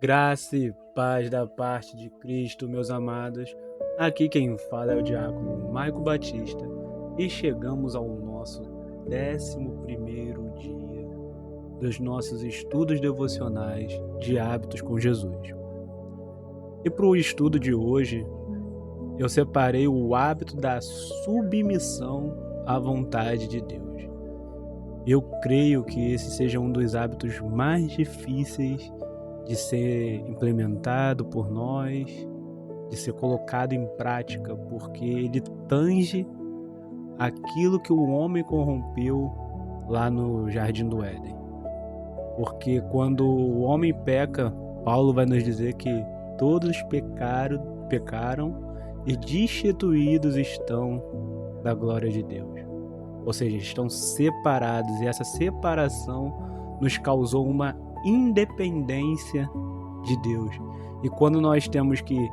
Graça e paz da parte de Cristo, meus amados. Aqui quem fala é o diácono Maico Batista e chegamos ao nosso 11º dia dos nossos estudos devocionais de hábitos com Jesus. E para o estudo de hoje, eu separei o hábito da submissão à vontade de Deus. Eu creio que esse seja um dos hábitos mais difíceis de ser implementado por nós, de ser colocado em prática, porque ele tange aquilo que o homem corrompeu lá no Jardim do Éden. Porque quando o homem peca, Paulo vai nos dizer que todos pecaram e destituídos estão da glória de Deus. Ou seja, estão separados, e essa separação nos causou uma independência de Deus. E quando nós temos que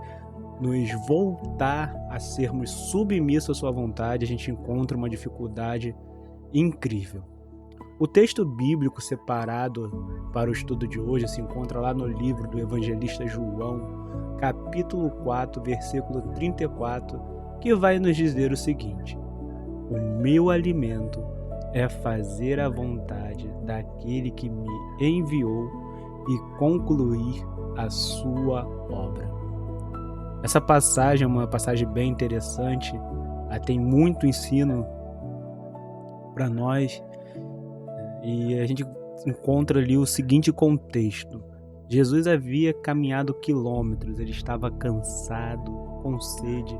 nos voltar a sermos submissos à sua vontade, a gente encontra uma dificuldade incrível. O texto bíblico separado para o estudo de hoje se encontra lá no livro do evangelista João, capítulo 4, versículo 34, que vai nos dizer o seguinte: o meu alimento é fazer a vontade daquele que me enviou e concluir a sua obra. Essa passagem é uma passagem bem interessante, ela tem muito ensino para nós, e a gente encontra ali o seguinte contexto: Jesus havia caminhado quilômetros, ele estava cansado, com sede,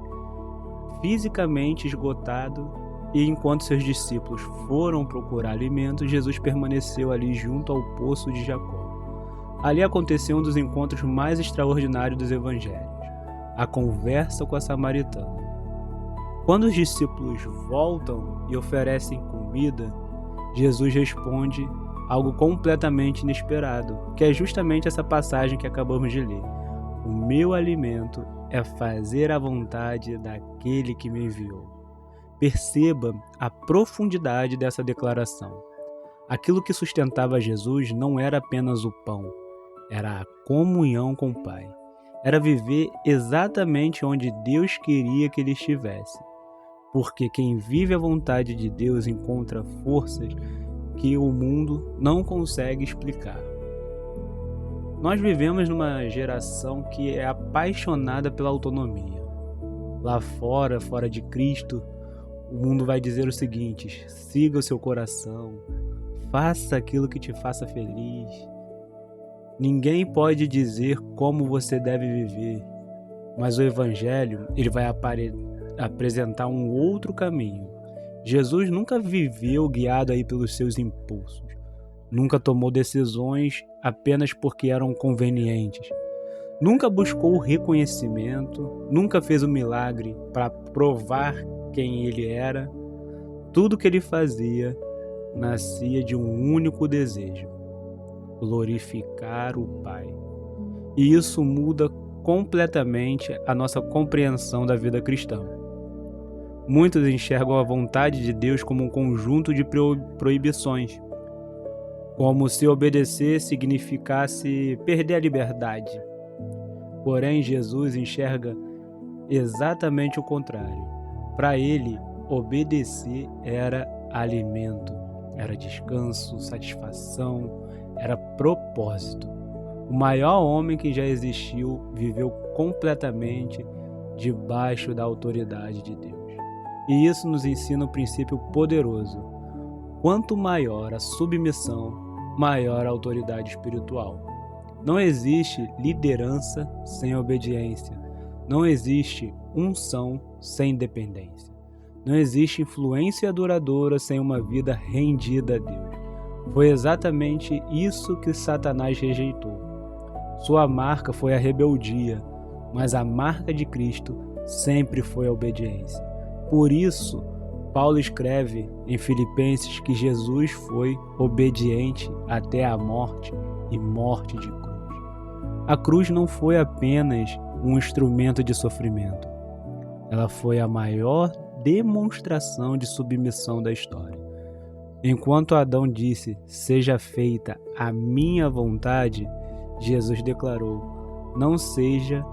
fisicamente esgotado. E enquanto seus discípulos foram procurar alimento, Jesus permaneceu ali junto ao poço de Jacó. Ali aconteceu um dos encontros mais extraordinários dos evangelhos, a conversa com a samaritana. Quando os discípulos voltam e oferecem comida, Jesus responde algo completamente inesperado, que é justamente essa passagem que acabamos de ler. O meu alimento é fazer a vontade daquele que me enviou. Perceba a profundidade dessa declaração. Aquilo que sustentava Jesus não era apenas o pão, era a comunhão com o Pai. Era viver exatamente onde Deus queria que ele estivesse. Porque quem vive a vontade de Deus encontra forças que o mundo não consegue explicar. Nós vivemos numa geração que é apaixonada pela autonomia. Lá fora de Cristo, o mundo vai dizer o seguinte: siga o seu coração, faça aquilo que te faça feliz. Ninguém pode dizer como você deve viver, mas o Evangelho ele vai apresentar um outro caminho. Jesus nunca viveu guiado aí pelos seus impulsos, nunca tomou decisões apenas porque eram convenientes, nunca buscou reconhecimento, nunca fez um milagre para provar quem ele era. Tudo que ele fazia nascia de um único desejo: glorificar o Pai. E isso muda completamente a nossa compreensão da vida cristã. Muitos enxergam a vontade de Deus como um conjunto de proibições, como se obedecer significasse perder a liberdade. Porém, Jesus enxerga exatamente o contrário. Para ele, obedecer era alimento, era descanso, satisfação, era propósito. O maior homem que já existiu viveu completamente debaixo da autoridade de Deus. E isso nos ensina um princípio poderoso: quanto maior a submissão, maior a autoridade espiritual. Não existe liderança sem obediência. Não existe unção sem dependência. Não existe influência duradoura sem uma vida rendida a Deus. Foi exatamente isso que Satanás rejeitou. Sua marca foi a rebeldia, mas a marca de Cristo sempre foi a obediência. Por isso, Paulo escreve em Filipenses que Jesus foi obediente até a morte e morte de cruz. A cruz não foi apenas um instrumento de sofrimento. Ela foi a maior demonstração de submissão da história. Enquanto Adão disse: seja feita a minha vontade, Jesus declarou: "Não seja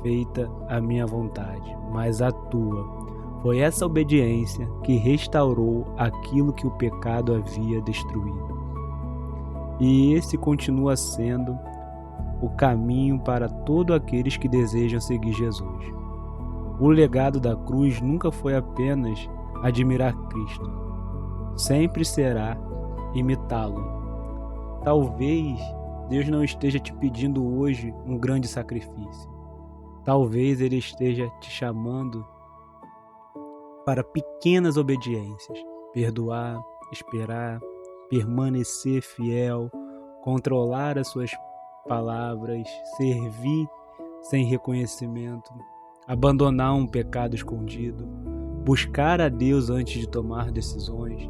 feita a minha vontade, mas a tua." Foi essa obediência que restaurou aquilo que o pecado havia destruído. E esse continua sendo o caminho para todos aqueles que desejam seguir Jesus. O legado da cruz nunca foi apenas admirar Cristo, sempre será imitá-lo. Talvez Deus não esteja te pedindo hoje um grande sacrifício. Talvez Ele esteja te chamando para pequenas obediências: perdoar, esperar, permanecer fiel, controlar as suas palavras, servir sem reconhecimento, abandonar um pecado escondido, buscar a Deus antes de tomar decisões.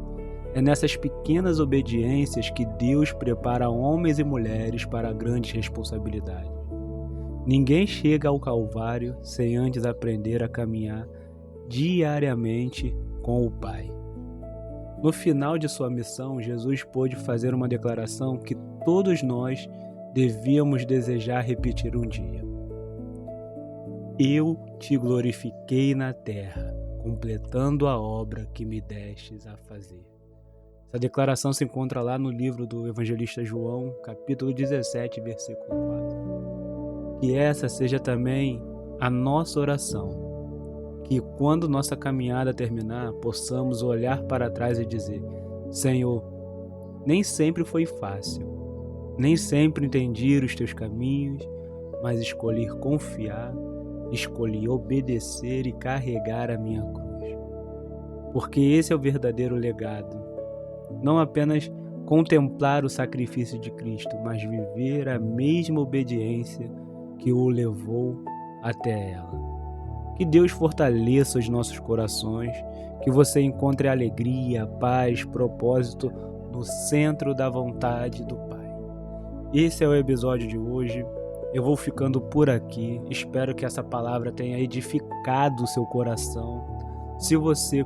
É nessas pequenas obediências que Deus prepara homens e mulheres para grandes responsabilidades. Ninguém chega ao Calvário sem antes aprender a caminhar diariamente com o Pai. No final de sua missão, Jesus pôde fazer uma declaração que todos nós devíamos desejar repetir um dia: "Eu te glorifiquei na terra, completando a obra que me destes a fazer." Essa declaração se encontra lá no livro do evangelista João, capítulo 17, versículo 4. Que essa seja também a nossa oração, que quando nossa caminhada terminar, possamos olhar para trás e dizer: "Senhor, nem sempre foi fácil, nem sempre entendi os teus caminhos, mas escolhi confiar, escolhi obedecer e carregar a minha cruz." Porque esse é o verdadeiro legado. Não apenas contemplar o sacrifício de Cristo, mas viver a mesma obediência que o levou até ela. Que Deus fortaleça os nossos corações, que você encontre alegria, paz, propósito no centro da vontade do Pai. Esse é o episódio de hoje. Eu vou ficando por aqui. Espero que essa palavra tenha edificado o seu coração. Se você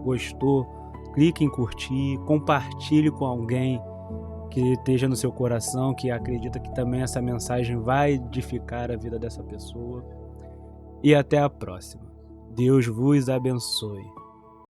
gostou, clique em curtir, compartilhe com alguém que esteja no seu coração, que acredita que também essa mensagem vai edificar a vida dessa pessoa. E até a próxima. Deus vos abençoe.